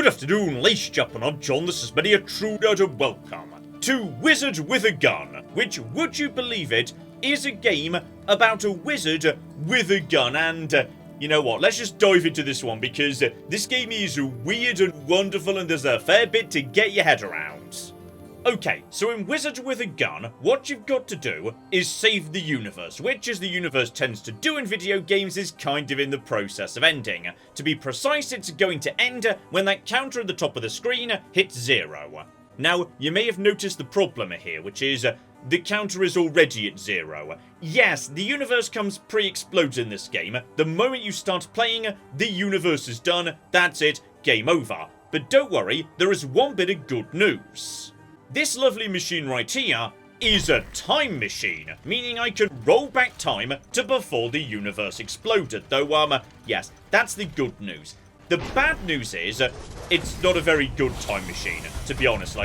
Good afternoon, ladies and gentlemen, I'm John, this is many a true nerd and welcome to Wizard with a Gun, which, would you believe it, is a game about a wizard with a gun, and you know what, let's just dive into this one, because this game is weird and wonderful and there's a fair bit to get your head around. Okay, so in Wizard with a Gun, what you've got to do is save the universe, which, as the universe tends to do in video games, is kind of in the process of ending. To be precise, it's going to end when that counter at the top of the screen hits 0. Now, you may have noticed the problem here, which is the counter is already at 0. Yes, the universe comes pre-exploded in this game. The moment you start playing, the universe is done, that's it, game over. But don't worry, there is one bit of good news. This lovely machine right here is a time machine, meaning I can roll back time to before the universe exploded, though, yes, that's the good news. The bad news is, it's not a very good time machine, to be honest,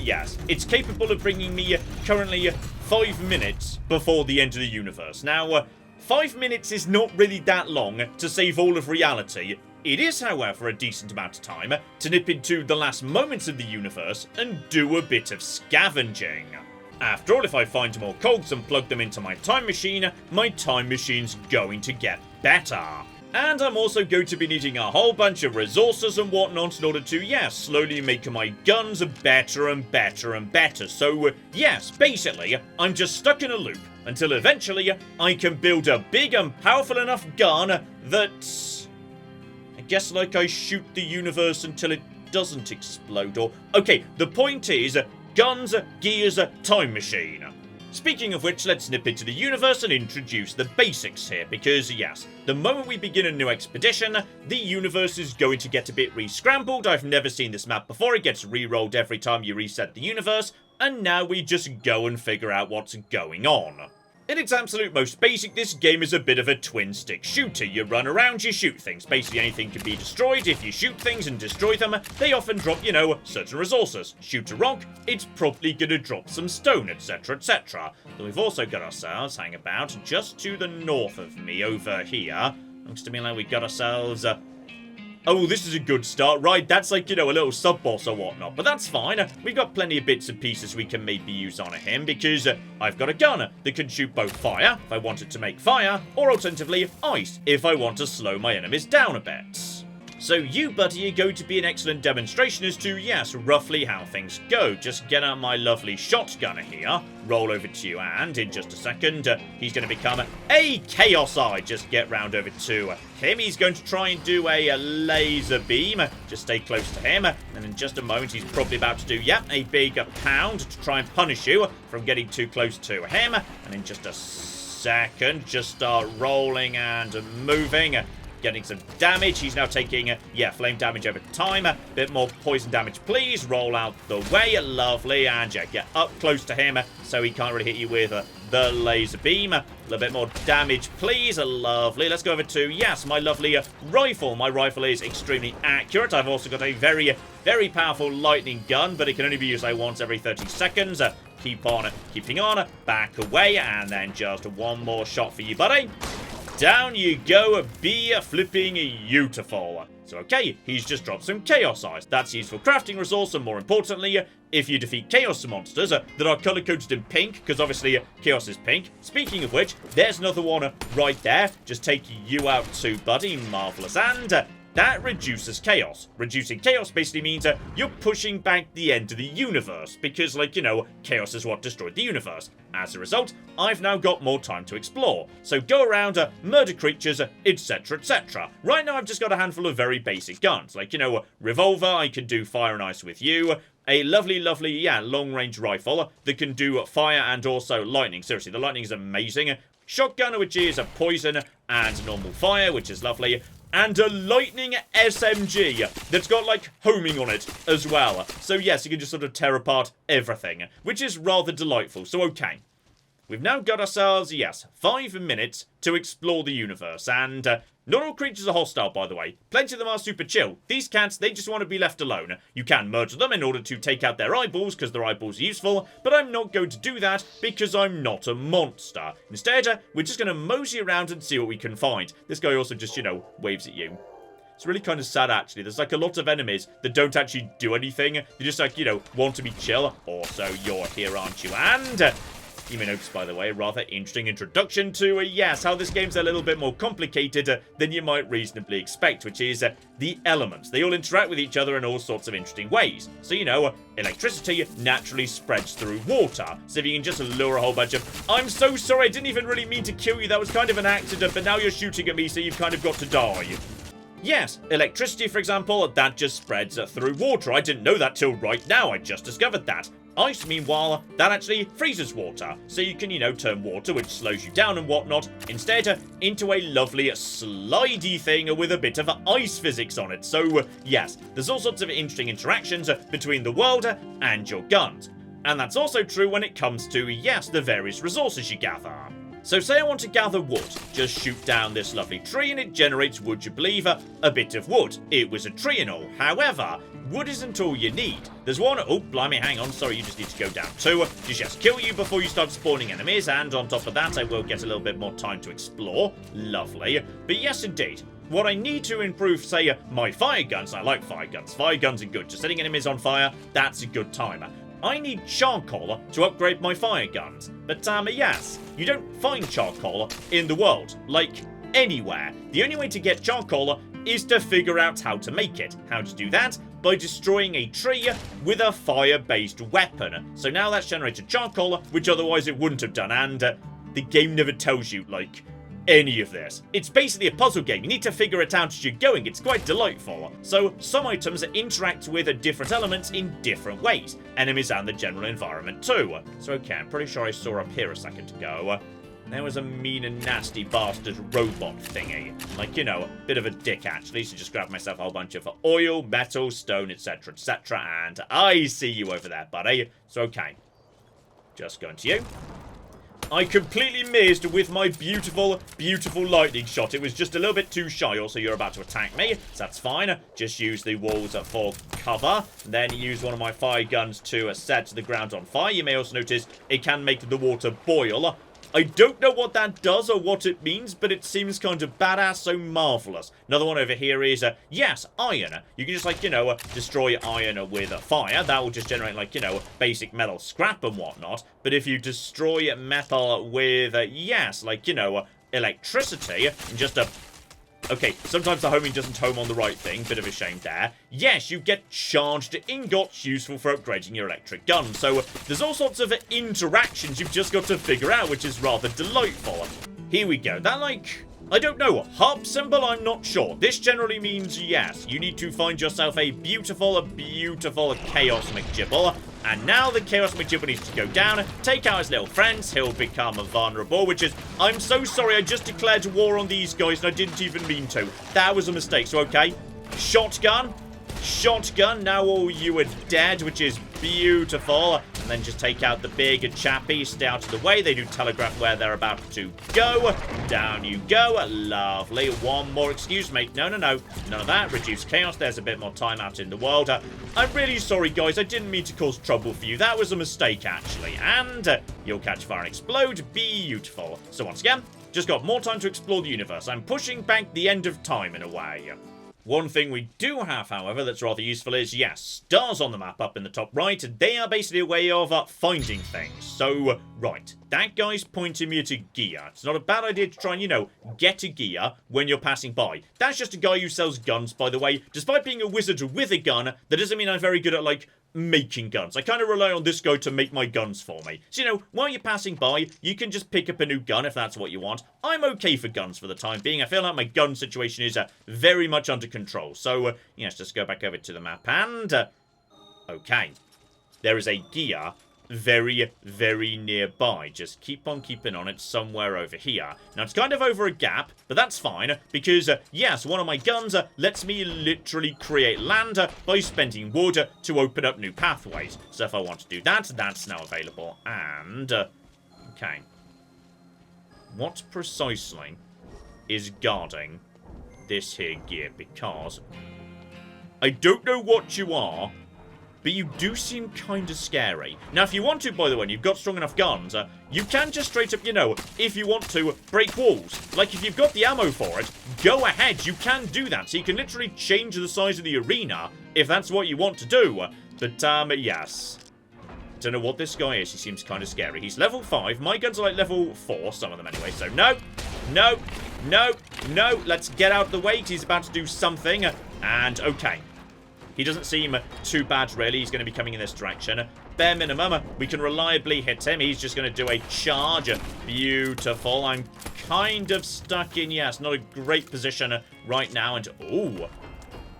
yes, it's capable of bringing me currently 5 minutes before the end of the universe. Now, 5 minutes is not really that long to save all of reality. It is, however, a decent amount of time to nip into the last moments of the universe and do a bit of scavenging. After all, if I find more cogs and plug them into my time machine's going to get better. And I'm also going to be needing a whole bunch of resources and whatnot in order to, slowly make my guns better and better and better. So, yes, basically, I'm just stuck in a loop until eventually I can build a big and powerful enough gun that, I guess, I shoot the universe until it doesn't explode, or... Okay, the point is, guns, gears, time machine. Speaking of which, let's nip into the universe and introduce the basics here, because, yes, the moment we begin a new expedition, the universe is going to get a bit re-scrambled. I've never seen this map before. It gets re-rolled every time you reset the universe, and now we just go and figure out what's going on. In its absolute most basic, this game is a bit of a twin-stick shooter. You run around, you shoot things. Basically, anything can be destroyed. If you shoot things and destroy them, they often drop, certain resources. Shoot a rock, it's probably gonna drop some stone, etc, etc. Then we've also got ourselves, hang about, just to the north of me over here. Looks to me like we got ourselves, oh, this is a good start, right? That's a little sub-boss or whatnot. But that's fine. We've got plenty of bits and pieces we can maybe use on him, because I've got a gun that can shoot both fire, if I wanted to make fire, or alternatively, ice, if I want to slow my enemies down a bit. So you, buddy, are going to be an excellent demonstration as to, yes, roughly how things go. Just get out my lovely shotgunner here, roll over to you, and in just a second, he's going to become a Chaos Eye. Just get round over to him. He's going to try and do a laser beam. Just stay close to him, and in just a moment, he's probably about to do, a big pound to try and punish you from getting too close to him. And in just a second, just start rolling and moving. Getting some damage. He's now taking, flame damage over time. A bit more poison damage, please. Roll out the way. Lovely. And, get up close to him so he can't really hit you with the laser beam. A little bit more damage, please. Lovely. Let's go over to, my lovely rifle. My rifle is extremely accurate. I've also got a very, very powerful lightning gun, but it can only be used once every 30 seconds. Keep on keeping on. Back away. And then just one more shot for you, buddy. Down you go, be flipping beautiful. So okay, he's just dropped some Chaos Eyes. That's a useful crafting resource, and more importantly, if you defeat Chaos monsters that are color-coded in pink, because obviously Chaos is pink. Speaking of which, there's another one right there. Just take you out too, buddy. Marvelous. And that reduces chaos. Reducing chaos basically means you're pushing back the end of the universe, because, chaos is what destroyed the universe. As a result, I've now got more time to explore. So go around, murder creatures, etc, etc. Right now, I've just got a handful of very basic guns. Revolver, I can do fire and ice with you. A lovely, long-range rifle that can do fire and also lightning. Seriously, the lightning is amazing. Shotgun, which is a poison and normal fire, which is lovely. And a lightning SMG that's got, homing on it as well. So, yes, you can just sort of tear apart everything, which is rather delightful. So, okay. We've now got ourselves, 5 minutes to explore the universe, and not all creatures are hostile, by the way. Plenty of them are super chill. These cats, they just want to be left alone. You can murder them in order to take out their eyeballs, because their eyeballs are useful, but I'm not going to do that, because I'm not a monster. Instead, we're just going to mosey around and see what we can find. This guy also just, waves at you. It's really kind of sad, actually. There's, like, a lot of enemies that don't actually do anything. They just, like, you know, want to be chill. Also, you're here, aren't you? And you may notice, by the way, a rather interesting introduction to, yes, how this game's a little bit more complicated than you might reasonably expect, which is the elements. They all interact with each other in all sorts of interesting ways. So, you know, electricity naturally spreads through water. So if you can just lure a whole bunch of... I'm so sorry, I didn't even really mean to kill you. That was kind of an accident, but now you're shooting at me, so you've kind of got to die. Yes, electricity, for example, that just spreads through water. I didn't know that till right now. I just discovered that. Ice, meanwhile, that actually freezes water. So you can, you know, turn water, which slows you down and whatnot, instead into a lovely slidey thing with a bit of ice physics on it. So, yes, there's all sorts of interesting interactions between the world and your guns. And that's also true when it comes to, yes, the various resources you gather. So say I want to gather wood, just shoot down this lovely tree and it generates, would you believe, a bit of wood. It was a tree and all. However, wood isn't all you need. There's one... Oh, blimey, hang on. Sorry, you just need to go down. Two, to just kill you before you start spawning enemies. And on top of that, I will get a little bit more time to explore. Lovely. But yes, indeed. What I need to improve, say, my fire guns. I like fire guns. Fire guns are good. Just setting enemies on fire, that's a good time. I need charcoal to upgrade my fire guns. But, yes, you don't find charcoal in the world. Like, anywhere. The only way to get charcoal is to figure out how to make it. How to do that? By destroying a tree with a fire-based weapon. So now that's generated charcoal, which otherwise it wouldn't have done. And the game never tells you, like, any of this. It's basically a puzzle game. You need to figure it out as you're going. It's quite delightful. So some items interact with different elements in different ways. Enemies and the general environment too. So okay, I'm pretty sure I saw up here a second ago. There was a mean and nasty bastard robot thingy. Like, you know, a bit of a dick actually. So just grab myself a whole bunch of oil, metal, stone, etc, etc. And I see you over there, buddy. So okay. Just going to you. I completely missed with my beautiful, beautiful lightning shot. It was just a little bit too shy. Also, you're about to attack me, so that's fine. Just use the walls for cover. Then use one of my fire guns to set the ground on fire. You may also notice it can make the water boil. I don't know what that does or what it means, but it seems kind of badass, so marvellous. Another one over here is, yes, iron. You can just, like, you know, destroy iron with fire. That will just generate, like, you know, basic metal scrap and whatnot. But if you destroy metal with, yes, like, you know, electricity, and just okay, sometimes the homing doesn't home on the right thing. Bit of a shame there. Yes, you get charged ingots useful for upgrading your electric gun. So there's all sorts of interactions you've just got to figure out, which is rather delightful. Here we go. That, like, I don't know. Harp symbol, I'm not sure. This generally means, yes, you need to find yourself a beautiful, beautiful Chaos McGibble. And now the Chaos McGibble needs to go down, take out his little friends, he'll become vulnerable, which is, I'm so sorry, I just declared war on these guys and I didn't even mean to. That was a mistake, so okay. Shotgun. Shotgun, now all you are dead, which is beautiful. And then just take out the big chappy, stay out of the way. They do telegraph where they're about to go. Down you go. Lovely. One more excuse, mate. No, no, no. None of that. Reduce chaos. There's a bit more time out in the world. I'm really sorry, guys. I didn't mean to cause trouble for you. That was a mistake, actually. And you'll catch fire and explode. Beautiful. So once again, just got more time to explore the universe. I'm pushing back the end of time in a way. One thing we do have, however, that's rather useful is, yes, stars on the map up in the top right. They are basically a way of finding things. So, right, that guy's pointing me at a gear. It's not a bad idea to try and, you know, get a gear when you're passing by. That's just a guy who sells guns, by the way. Despite being a wizard with a gun, that doesn't mean I'm very good at, like, making guns. I kind of rely on this guy to make my guns for me. So, you know, while you're passing by, you can just pick up a new gun if that's what you want. I'm okay for guns for the time being. I feel like my gun situation is very much under control. So, yes, just go back over to the map and... okay. There is a gear very, very nearby. Just keep on keeping on it somewhere over here. Now, it's kind of over a gap, but that's fine, because, yes, one of my guns lets me literally create land by spending wood to open up new pathways. So if I want to do that, that's now available. And, okay. What precisely is guarding this here gear? Because I don't know what you are, but you do seem kind of scary. Now, if you want to, by the way, and you've got strong enough guns, you can just straight up, you know, if you want to, break walls. Like, if you've got the ammo for it, go ahead, you can do that. So you can literally change the size of the arena if that's what you want to do. But, yes. Don't know what this guy is. He seems kind of scary. He's level 5. My guns are like level 4, some of them anyway. So, no, no, no, no. Let's get out of the way. He's about to do something. And, okay. He doesn't seem too bad, really. He's going to be coming in this direction. Bare minimum, we can reliably hit him. He's just going to do a charge. Beautiful. I'm kind of stuck in, yes, not a great position right now. And, ooh.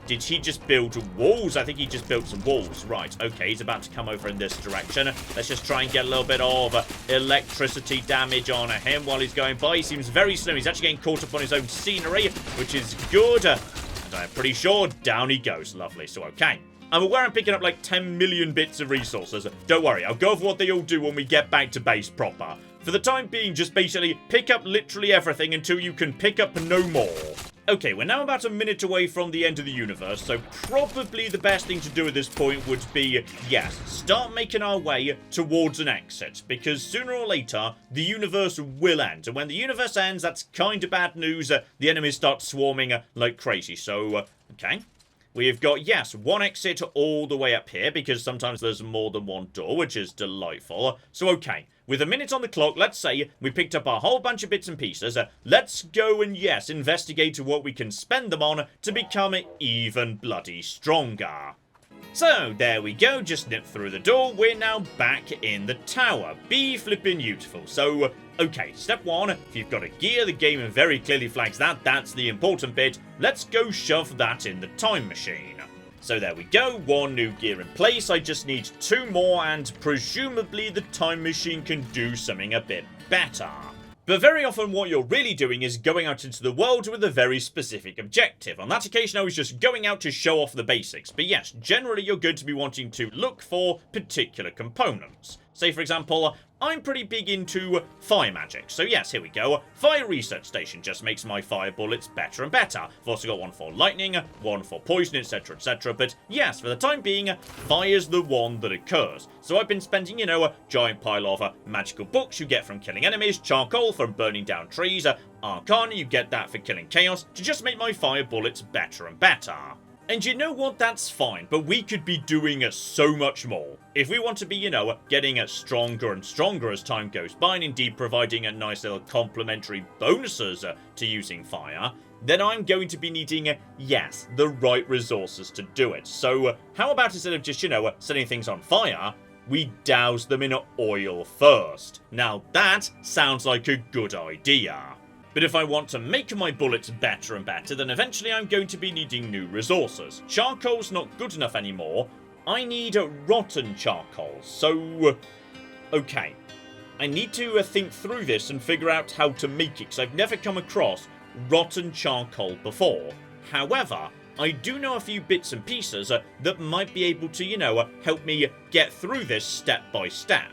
Did he just build walls? I think he just built some walls. Right, okay, he's about to come over in this direction. Let's just try and get a little bit of electricity damage on him while he's going by. He seems very slow. He's actually getting caught up on his own scenery, which is good. And I'm pretty sure down he goes. Lovely, so okay. I'm aware I'm picking up like 10 million bits of resources. Don't worry, I'll go over what they all do when we get back to base proper. For the time being, just basically pick up literally everything until you can pick up no more. Okay, we're now about a minute away from the end of the universe, so probably the best thing to do at this point would be, yes, start making our way towards an exit, because sooner or later, the universe will end. And when the universe ends, that's kind of bad news. The enemies start swarming like crazy, so, okay. We've got, yes, one exit all the way up here, because sometimes there's more than one door, which is delightful. So, okay, with a minute on the clock, let's say we picked up a whole bunch of bits and pieces. Let's go and, yes, investigate what we can spend them on to become even bloody stronger. So, there we go, just nipped through the door. We're now back in the tower. Be flipping beautiful. So, okay, step 1, if you've got a gear, the game very clearly flags that. That's the important bit. Let's go shove that in the time machine. So there we go, 1 new gear in place. I just need 2 more, and presumably the time machine can do something a bit better. But very often what you're really doing is going out into the world with a very specific objective. On that occasion I was just going out to show off the basics. But yes, generally you're going to be wanting to look for particular components. Say for example, I'm pretty big into fire magic. So yes, here we go. Fire research station just makes my fire bullets better and better. I've also got one for lightning, one for poison, etc, etc. But yes, for the time being, fire's the one that occurs. So I've been spending, you know, a giant pile of magical books you get from killing enemies, charcoal from burning down trees, arcana, you get that for killing chaos, to just make my fire bullets better and better. And you know what, that's fine, but we could be doing so much more. If we want to be, you know, getting stronger and stronger as time goes by, and indeed providing a nice little complementary bonuses to using fire, then I'm going to be needing, yes, the right resources to do it. So how about instead of just, you know, setting things on fire, we douse them in oil first? Now that sounds like a good idea. But if I want to make my bullets better and better, then eventually I'm going to be needing new resources. Charcoal's not good enough anymore. I need rotten charcoal. So, okay. I need to think through this and figure out how to make it, because I've never come across rotten charcoal before. However, I do know a few bits and pieces that might be able to, you know, help me get through this step by step.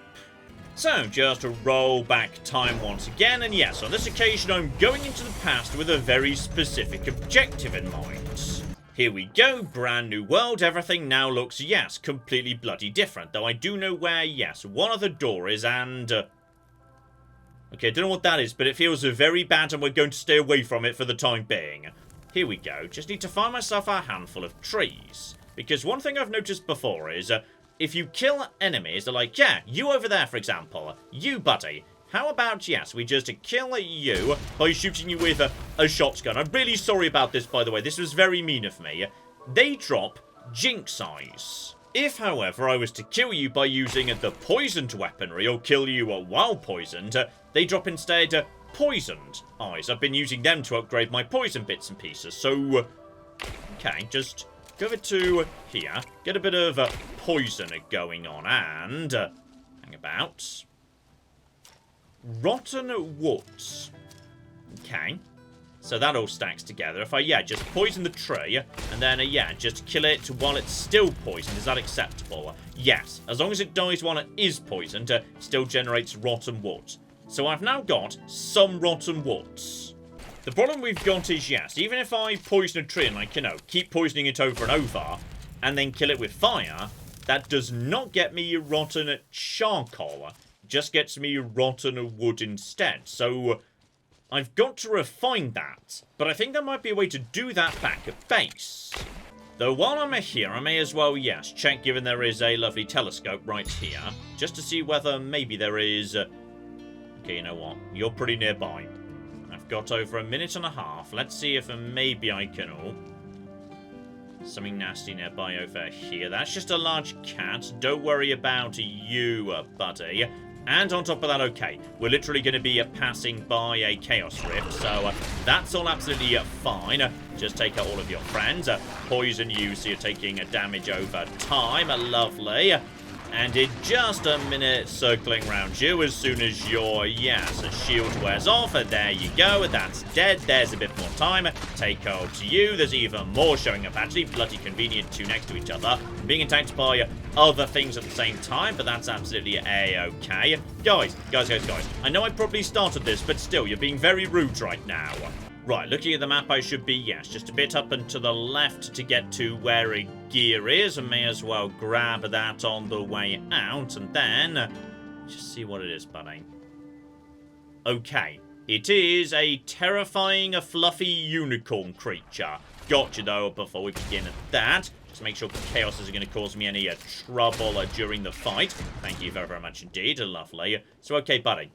So, just roll back time once again, and yes, on this occasion I'm going into the past with a very specific objective in mind. Here we go, brand new world, everything now looks, yes, completely bloody different, though I do know where, yes, one other door is, and... okay, I don't know what that is, but it feels very bad and we're going to stay away from it for the time being. Here we go, just need to find myself a handful of trees. Because one thing I've noticed before is... if you kill enemies, they're like, yeah, you over there, for example. You, buddy. How about, yes, we just kill you by shooting you with a shotgun. I'm really sorry about this, by the way. This was very mean of me. They drop Jinx Eyes. If, however, I was to kill you by using the poisoned weaponry or kill you while poisoned, they drop instead Poisoned Eyes. I've been using them to upgrade my poison bits and pieces. So, okay, just... go over to here, get a bit of poison going on, and hang about. Rotten woods. Okay. So that all stacks together. If I, yeah, just poison the tree, and then, yeah, just kill it while it's still poisoned. Is that acceptable? Yes. As long as it dies while it is poisoned, it still generates rotten wood. So I've now got some rotten woods. The problem we've got is, yes, even if I poison a tree and, like, you know, keep poisoning it over and over, and then kill it with fire, that does not get me rotten charcoal. It just gets me rotten wood instead. So I've got to refine that. But I think there might be a way to do that back at base. Though while I'm here, I may as well, yes, check, given there is a lovely telescope right here, just to see whether maybe there is... Okay, you know what? You're pretty nearby. I've got over a minute and a half. Let's see if maybe I can... Oh, something nasty nearby over here. That's just a large cat. Don't worry about you, buddy. And on top of that, okay, we're literally going to be passing by a Chaos Rift, so that's all absolutely fine. Just take out all of your friends. Poison you, so you're taking damage over time. Lovely. And in just a minute, circling around you as soon as your, yes, shield wears off. There you go. That's dead. There's a bit more time. Take out you. There's even more showing up. Actually, bloody convenient, two next to each other. Being attacked by other things at the same time, but that's absolutely a-okay. Guys. I know I probably started this, but still, you're being very rude right now. Right, looking at the map, I should be, yes, just a bit up and to the left to get to where a gear is. I may as well grab that on the way out, and then just see what it is, buddy. Okay, it is a terrifying, fluffy unicorn creature. Gotcha, though, before we begin at that. Just make sure chaos isn't going to cause me any trouble during the fight. Thank you very, very much indeed. Lovely. So, okay, buddy.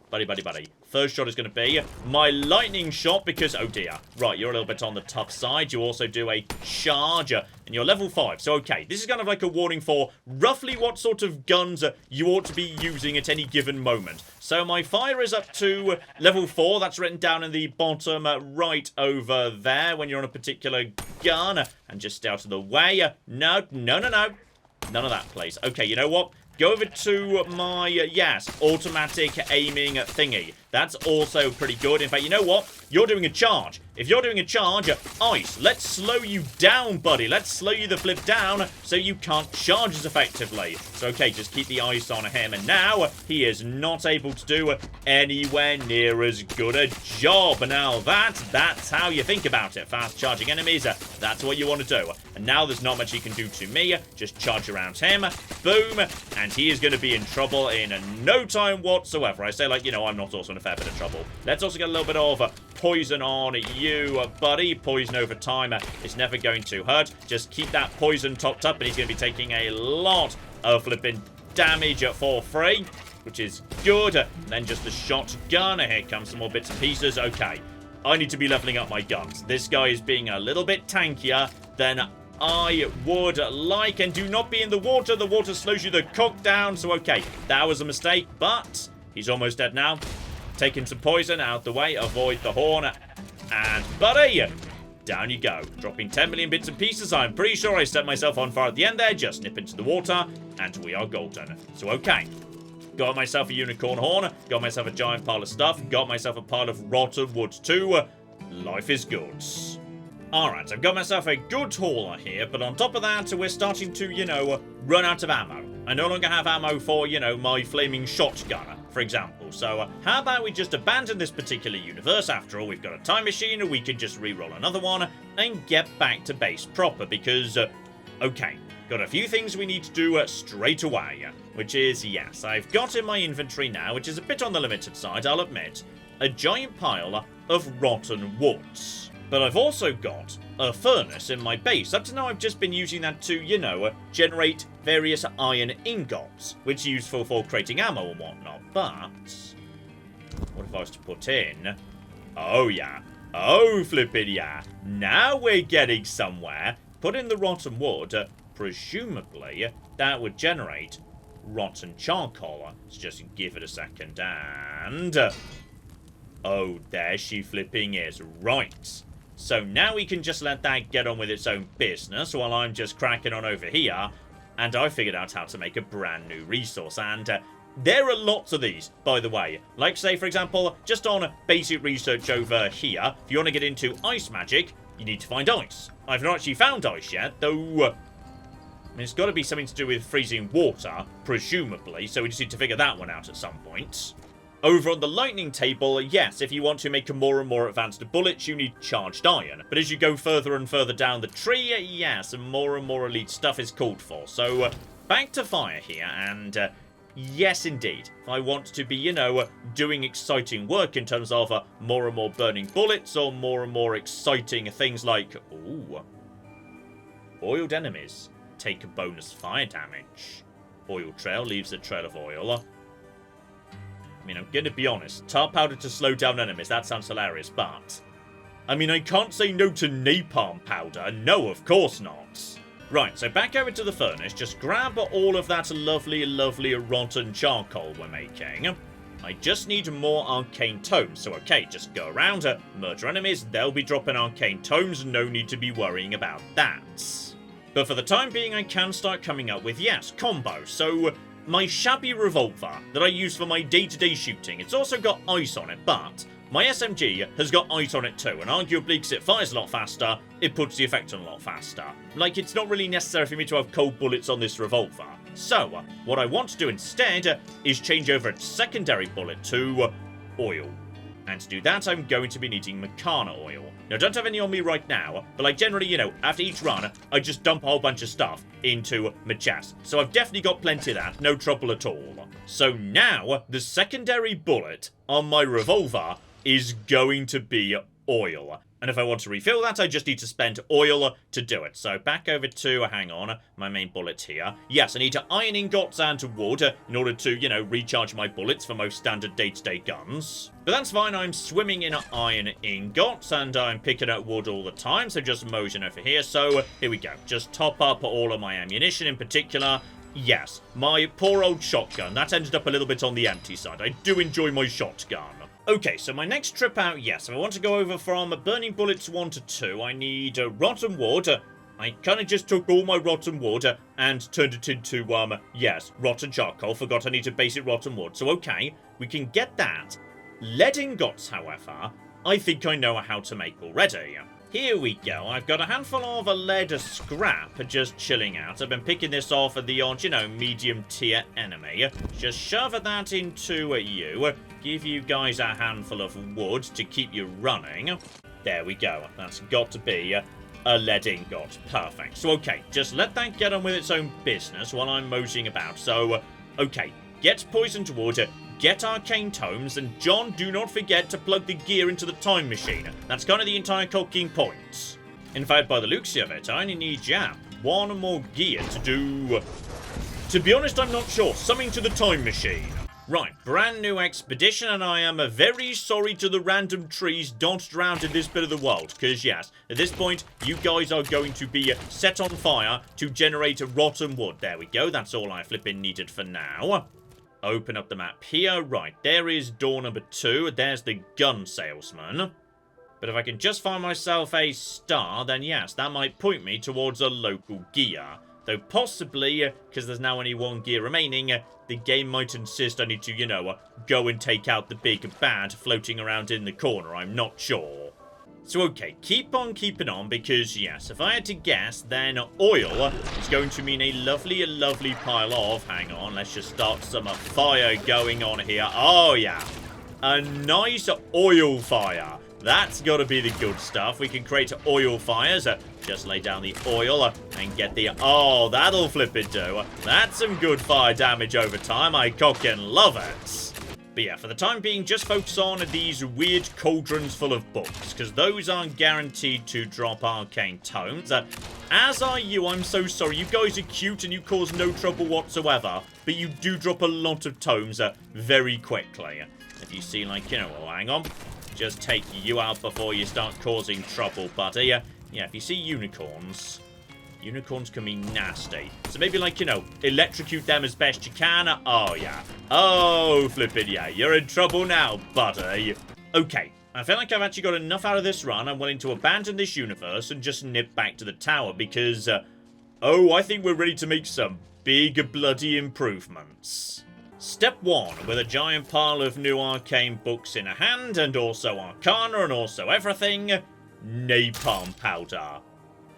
Buddy. First shot is going to be my lightning shot because, oh dear. Right, you're a little bit on the tough side. You also do a charge, and you're level 5. So, okay, this is kind of like a warning for roughly what sort of guns you ought to be using at any given moment. So, my fire is up to level 4. That's written down in the bottom right over there when you're on a particular gun. And just out of the way. No. None of that, please. Okay, you know what? Go over to my, yes, automatic aiming thingy. That's also pretty good. In fact, you know what? You're doing a charge. If you're doing a charge, ice. Let's slow you down, buddy. Let's slow you the flip down so you can't charge as effectively. So, okay, just keep the ice on him. And now he is not able to do anywhere near as good a job. Now, that's how you think about it. Fast charging enemies, that's what you want to do. And now there's not much he can do to me. Just charge around him. Boom. And he is going to be in trouble in no time whatsoever. I say, like, you know, I'm not also in a fair bit of trouble. Let's also get a little bit of poison on you, buddy. Poison over time is never going to hurt. Just keep that poison topped up, and he's going to be taking a lot of flipping damage for free, which is good. And then just the shotgun. Here comes some more bits and pieces. Okay, I need to be leveling up my guns. This guy is being a little bit tankier than I would like. And do not be in the water. The water slows you the cock down. So, okay, that was a mistake, but he's almost dead now. Taking some poison out the way. Avoid the horn. And, buddy, down you go. Dropping 10 million bits and pieces. I'm pretty sure I set myself on fire at the end there. Just nip into the water, and we are golden. So, okay. Got myself a unicorn horn. Got myself a giant pile of stuff. Got myself a pile of rotten wood, too. Life is good. Alright, I've got myself a good hauler here, but on top of that, we're starting to, you know, run out of ammo. I no longer have ammo for, you know, my flaming shotgun, for example. So, how about we just abandon this particular universe? After all, we've got a time machine, we can just re-roll another one and get back to base proper, because, okay, got a few things we need to do straight away, which is, yes, I've got in my inventory now, which is a bit on the limited side, I'll admit, a giant pile of rotten woods. But I've also got a furnace in my base. Up to now, I've just been using that to, you know, generate various iron ingots, which are useful for creating ammo and whatnot. But what if I was to put in... Oh, yeah. Oh, flippin' yeah. Now we're getting somewhere. Put in the rotten wood. Presumably, that would generate rotten charcoal. Let's just give it a second. And... oh, there she flipping is. Right. So now we can just let that get on with its own business while I'm just cracking on over here. And I figured out how to make a brand new resource. And there are lots of these, by the way. Like, say, for example, just on basic research over here, if you want to get into ice magic, you need to find ice. I've not actually found ice yet, though... I mean, it's got to be something to do with freezing water, presumably. So we just need to figure that one out at some point. Over on the lightning table, yes, if you want to make more and more advanced bullets, you need charged iron. But as you go further and further down the tree, yes, more and more elite stuff is called for. So, back to fire here, and yes, indeed. If I want to be, you know, doing exciting work in terms of more and more burning bullets, or more and more exciting things like, ooh, oiled enemies take a bonus fire damage. Oil trail leaves a trail of oil. I mean, I'm going to be honest. Tar powder to slow down enemies, that sounds hilarious, but I mean, I can't say no to napalm powder. No, of course not. Right, so back over to the furnace. Just grab all of that lovely, lovely rotten charcoal we're making. I just need more arcane tomes. So, okay, just go around, murder enemies. They'll be dropping arcane tomes. No need to be worrying about that. But for the time being, I can start coming up with, yes, combos. So my shabby revolver that I use for my day-to-day shooting, it's also got ice on it, but my SMG has got ice on it too, and arguably because it fires a lot faster, it puts the effect on a lot faster. Like, it's not really necessary for me to have cold bullets on this revolver. So, what I want to do instead is change over its secondary bullet to oil. And to do that, I'm going to be needing Macana oil. Now, don't have any on me right now, but I generally, you know, after each run, I just dump a whole bunch of stuff into my chest. So I've definitely got plenty of that, no trouble at all. So now, the secondary bullet on my revolver is going to be oil. And if I want to refill that, I just need to spend oil to do it. So back over to, hang on, my main bullet here. Yes, I need to iron ingots and wood in order to, you know, recharge my bullets for most standard day-to-day guns. But that's fine, I'm swimming in iron ingots and I'm picking up wood all the time, so just moseying over here. So here we go, just top up all of my ammunition in particular. Yes, my poor old shotgun, that ended up a little bit on the empty side. I do enjoy my shotgun. Okay, so my next trip out, yes, if I want to go over from burning bullets 1 to 2, I need rotten wood. I kind of just took all my rotten wood and turned it into, yes, rotten charcoal. Forgot I needed basic rotten wood. So, okay, we can get that. Lead ingots, however, I think I know how to make already. Here we go. I've got a handful of lead scrap just chilling out. I've been picking this off at the odd, you know, medium tier enemy. Just shove that into you. Give you guys a handful of wood to keep you running. There we go. That's got to be a lead ingot. Perfect. So, okay, just let that get on with its own business while I'm moseying about. So, okay, get poisoned wood. Get arcane tomes, and John, do not forget to plug the gear into the time machine. That's kind of the entire cooking point. In fact, by the looks of it, I only need, yeah, one more gear to do... To be honest, I'm not sure. Something to the time machine. Right, brand new expedition, and I am very sorry to the random trees dotted around in this bit of the world, because yes, at this point, you guys are going to be set on fire to generate rotten wood. There we go, that's all I flipping needed for now. Open up the map here. Right, there is door number 2. There's the gun salesman. But if I can just find myself a star, then yes, that might point me towards a local gear. Though possibly, because there's now only one gear remaining, the game might insist I need to, you know, go and take out the big bad floating around in the corner. I'm not sure. So, okay, keep on keeping on, because, yes, if I had to guess, then oil is going to mean a lovely, lovely pile of... Hang on, let's just start some fire going on here. Oh, yeah. A nice oil fire. That's got to be the good stuff. We can create oil fires. Just lay down the oil and get the... Oh, that'll flip it do. That's some good fire damage over time. I cockin' love it. But yeah, for the time being, just focus on these weird cauldrons full of books, because those aren't guaranteed to drop arcane tomes. As are you, I'm so sorry. You guys are cute and you cause no trouble whatsoever, but you do drop a lot of tomes very quickly. If you see, like, you know, oh, hang on. Just take you out before you start causing trouble, buddy. Yeah, if you see unicorns... Unicorns can be nasty. So maybe, like, you know, electrocute them as best you can. Oh, yeah. Oh, flippin' yeah. You're in trouble now, buddy. Okay. I feel like I've actually got enough out of this run. I'm willing to abandon this universe and just nip back to the tower because, oh, I think we're ready to make some big bloody improvements. Step 1, with a giant pile of new arcane books in a hand, and also arcana, and also everything, napalm powder.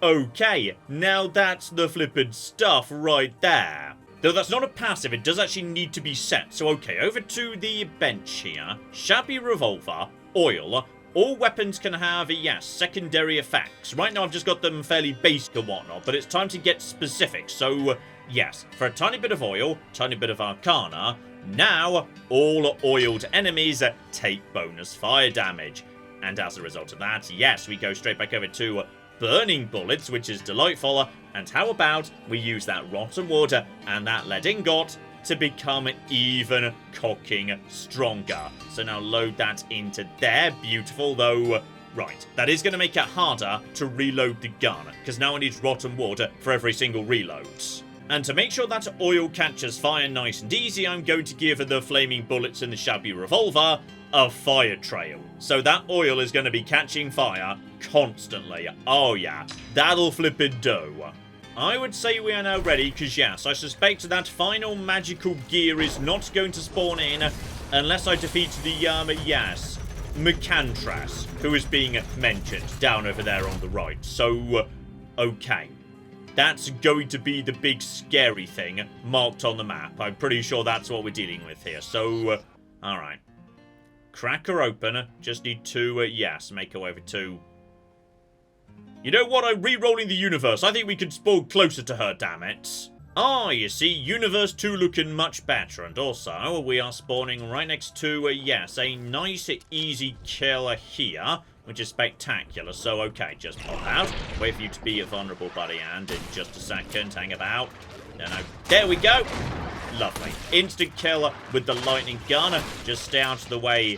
Okay, now that's the flippin' stuff right there. Though that's not a passive, it does actually need to be set. So, okay, over to the bench here. Shabby Revolver, Oil. All weapons can have, yes, secondary effects. Right now I've just got them fairly basic and whatnot, but it's time to get specific. So, yes, for a tiny bit of Oil, tiny bit of Arcana, now all oiled enemies take bonus fire damage. And as a result of that, yes, we go straight back over to Burning Bullets, which is delightful. And how about we use that Rotten Wood and that Lead Ingot to become even cocking stronger. So now load that into there. Beautiful, though. Right, that is going to make it harder to reload the gun, because now I need Rotten Wood for every single reload. And to make sure that oil catches fire nice and easy, I'm going to give the Flaming Bullets and the Shabby Revolver a fire trail. So that oil is going to be catching fire constantly. Oh yeah, that'll flippin' do. I would say we are now ready, because yes, I suspect that final magical gear is not going to spawn in unless I defeat the, yes, Mechantress, who is being mentioned down over there on the right. So, okay. That's going to be the big scary thing marked on the map. I'm pretty sure that's what we're dealing with here. So, alright. Crack her open. Just need to, yes, make her way over to... You know what? I'm re-rolling the universe. I think we could spawn closer to her, damn it. Ah, you see, Universe 2 looking much better. And also, we are spawning right next to, yes, a nice, easy kill here, which is spectacular. So, okay, just pop out. Wait for you to be a vulnerable, buddy. And in just a second, hang about. No. There we go. Lovely. Instant kill with the lightning gun. Just stay out of the way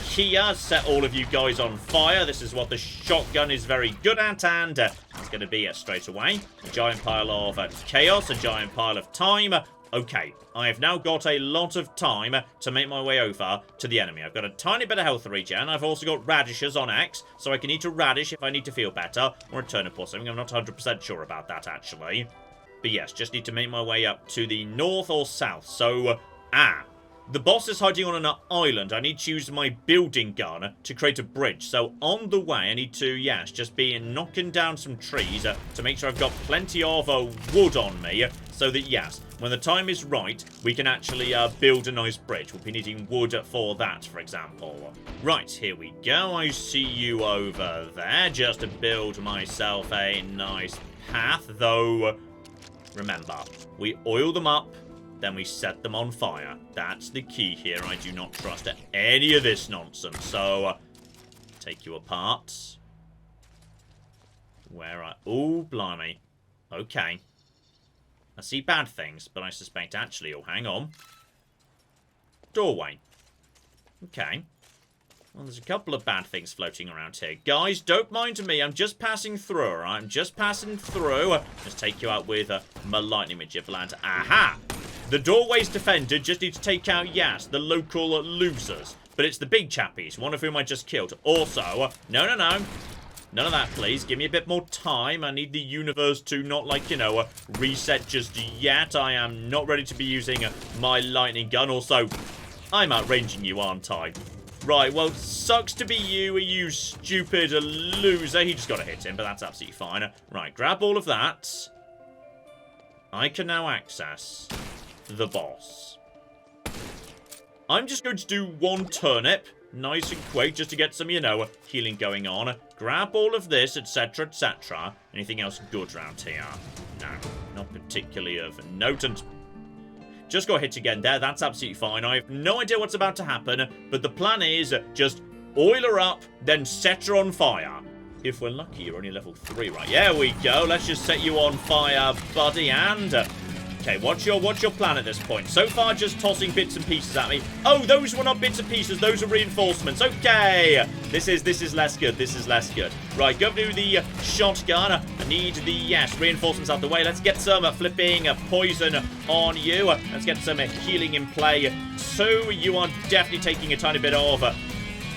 here. Set all of you guys on fire. This is what the shotgun is very good at, and it's going to be straight away a giant pile of chaos, a giant pile of time. Okay, I have now got a lot of time to make my way over to the enemy. I've got a tiny bit of health regen. I've also got radishes on X, so I can eat a radish if I need to feel better, or a turnip or something. I'm not 100% sure about that, actually. But yes, just need to make my way up to the north or south. So, the boss is hiding on an island. I need to use my building gun to create a bridge. So on the way, I need to, yes, just be knocking down some trees to make sure I've got plenty of wood on me. So that, yes, when the time is right, we can actually build a nice bridge. We'll be needing wood for that, for example. Right, here we go. I see you over there. Just to build myself a nice path. Though, remember, we oil them up. Then we set them on fire. That's the key here. I do not trust any of this nonsense. So, take you apart. Oh, blimey. Okay. I see bad things, but I suspect actually... Oh, hang on. Doorway. Okay. Well, there's a couple of bad things floating around here. Guys, don't mind me. I'm just passing through, alright? I'm just passing through. Just take you out with my lightning magiplant. Aha! The doorway's defended. Just need to take out, yes, the local losers. But it's the big chappies, one of whom I just killed. Also, no. None of that, please. Give me a bit more time. I need the universe to not, like, you know, reset just yet. I am not ready to be using my lightning gun. Also, I'm outranging you, aren't I? Right, well, sucks to be you stupid loser. He just got to hit him, but that's absolutely fine. Right, grab all of that. I can now access the boss. I'm just going to do one turnip, nice and quick, just to get some, you know, healing going on. Grab all of this, etc., etc. Anything else good around here? No, not particularly of note. And just got hit again there. That's absolutely fine. I have no idea what's about to happen, but the plan is just oil her up, then set her on fire. If we're lucky, you're only level 3, right? There we go. Let's just set you on fire, buddy. And okay, what's your plan at this point? So far, just tossing bits and pieces at me. Oh, those were not bits and pieces. Those are reinforcements. Okay, this is less good. This is less good. Right, go to the shotgun. I need the, yes, reinforcements out the way. Let's get some flipping poison on you. Let's get some healing in play. So you are definitely taking a tiny bit of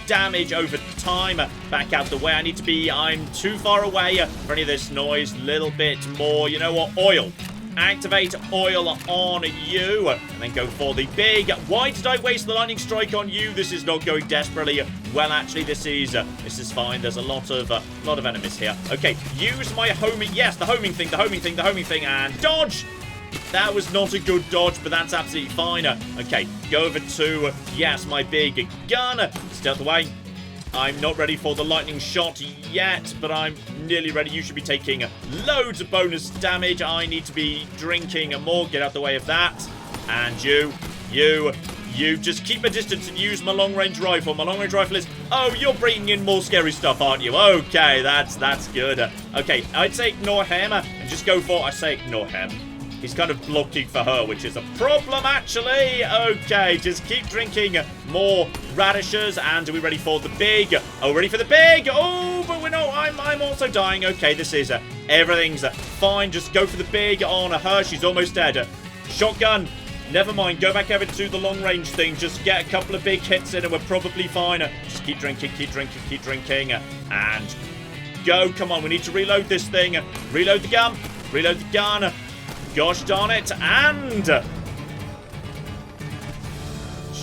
damage over time. Back out the way. I'm too far away for any of this noise. Little bit more, you know what, oil. Activate oil on you, and then go for the big... Why did I waste the lightning strike on you? This is not going desperately well, actually. This is fine. There's a lot of enemies here. Okay, use my homing... Yes, the homing thing, and dodge! That was not a good dodge, but that's absolutely fine. Okay, go over to, yes, my big gun. Stay out the way. I'm not ready for the lightning shot yet, but I'm nearly ready. You should be taking loads of bonus damage. I need to be drinking more. Get out the way of that. And you just keep a distance and use my long-range rifle. My long-range rifle is... Oh, you're bringing in more scary stuff, aren't you? Okay, that's good. Okay, I'd say ignore him and just go for... I say ignore him. He's kind of blocking for her, which is a problem, actually. Okay, just keep drinking more radishes. And are we ready for the big? Oh, ready for the big? Oh, but we're not. I'm also dying. Okay, this is... everything's fine. Just go for the big on her. She's almost dead. Shotgun. Never mind. Go back over to the long-range thing. Just get a couple of big hits in and we're probably fine. Just keep drinking, keep drinking, keep drinking. And go. Come on, we need to reload this thing. Reload the gun. Reload the gun. Gosh darn it, and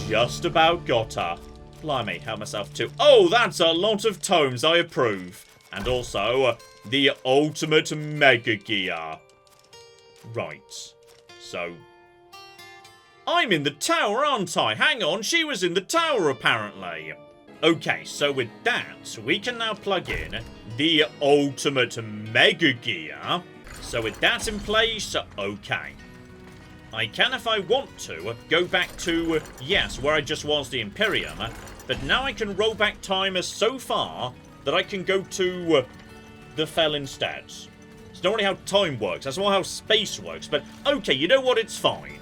just about got her. Blimey, help myself too. Oh, that's a lot of tomes, I approve. And also, the ultimate mega gear. Right, so... I'm in the tower, aren't I? Hang on, she was in the tower, apparently. Okay, so with that, we can now plug in the ultimate mega gear. So with that in place, okay. I can, if I want to, go back to, yes, where I just was, the Imperium. But now I can roll back time so far that I can go to the Fel instead. It's not really how time works, that's more how space works. But, okay, you know what, it's fine.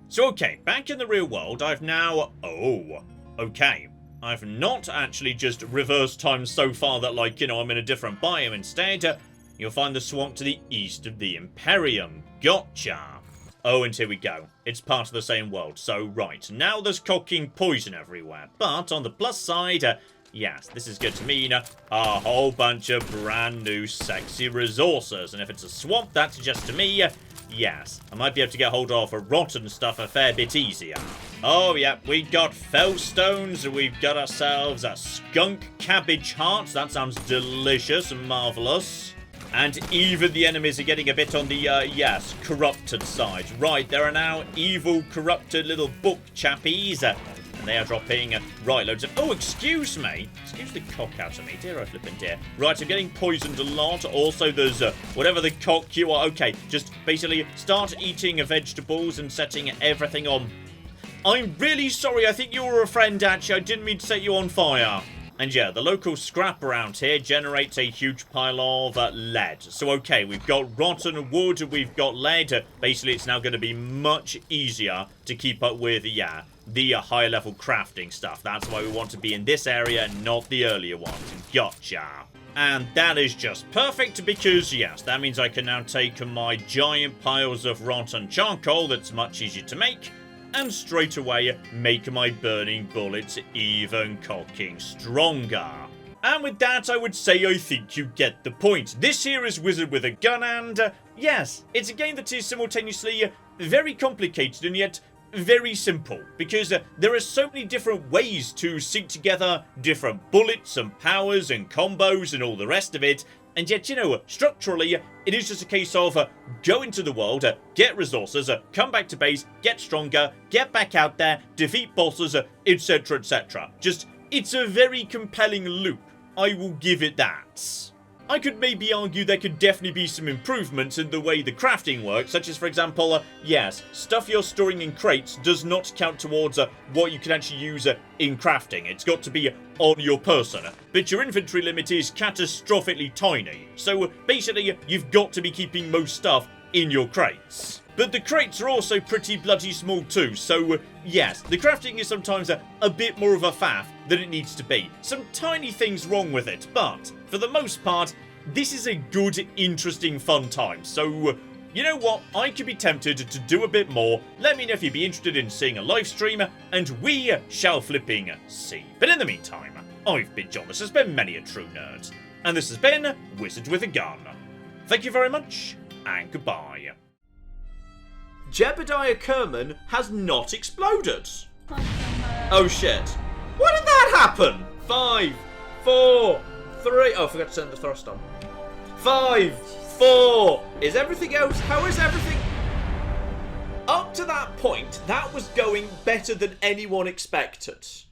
So, okay, back in the real world, I've now... Oh, okay. I've not actually just reversed time so far that, like, you know, I'm in a different biome instead. You'll find the swamp to the east of the Imperium. Gotcha. Oh, and here we go. It's part of the same world. So, right. Now there's cocking poison everywhere. But on the plus side, yes, this is good to mean a whole bunch of brand new sexy resources. And if it's a swamp, that suggests to me, yes, I might be able to get hold of rotten stuff a fair bit easier. Oh, yeah, we got fell stones. We've got ourselves a skunk cabbage heart. That sounds delicious and marvellous. And even the enemies are getting a bit on the, yes, corrupted side. Right, there are now evil, corrupted little book chappies. And they are dropping, right, loads of... Oh, excuse me. Excuse the cock out of me. Dear, oh, flippin' dear. Right, I'm getting poisoned a lot. Also, there's, whatever the cock you are. Okay, just basically start eating vegetables and setting everything on. I'm really sorry. I think you were a friend, actually. I didn't mean to set you on fire. And yeah, the local scrap around here generates a huge pile of lead. So okay, we've got rotten wood, we've got lead. Basically, it's now going to be much easier to keep up with, yeah, the higher level crafting stuff. That's why we want to be in this area, not the earlier ones. Gotcha. And that is just perfect because, yes, that means I can now take my giant piles of rotten charcoal that's much easier to make and straight away make my burning bullets even cocking stronger. And with that, I would say I think you get the point. This here is Wizard with a Gun, and yes, it's a game that is simultaneously very complicated and yet very simple, because there are so many different ways to sync together different bullets and powers and combos and all the rest of it. And yet, you know, structurally, it is just a case of go into the world, get resources, come back to base, get stronger, get back out there, defeat bosses, etc, etc. Just, it's a very compelling loop. I will give it that. I could maybe argue there could definitely be some improvements in the way the crafting works, such as, for example, yes, stuff you're storing in crates does not count towards what you can actually use in crafting. It's got to be on your person. But your inventory limit is catastrophically tiny. So basically, you've got to be keeping most stuff in your crates. But the crates are also pretty bloody small too, so yes, the crafting is sometimes a bit more of a faff than it needs to be. Some tiny things wrong with it, but for the most part, this is a good, interesting, fun time. So, you know what, I could be tempted to do a bit more. Let me know if you'd be interested in seeing a live stream, and we shall flipping see. But in the meantime, I've been John, this has been Many a True Nerd, and this has been Wizard with a Gun. Thank you very much, and goodbye. Jebediah Kerman has not exploded. Oh shit. Why did that happen? 5, 4, 3... Oh, I forgot to turn the thrust on. 5, 4... Is everything else... How is everything... up to that point, that was going better than anyone expected.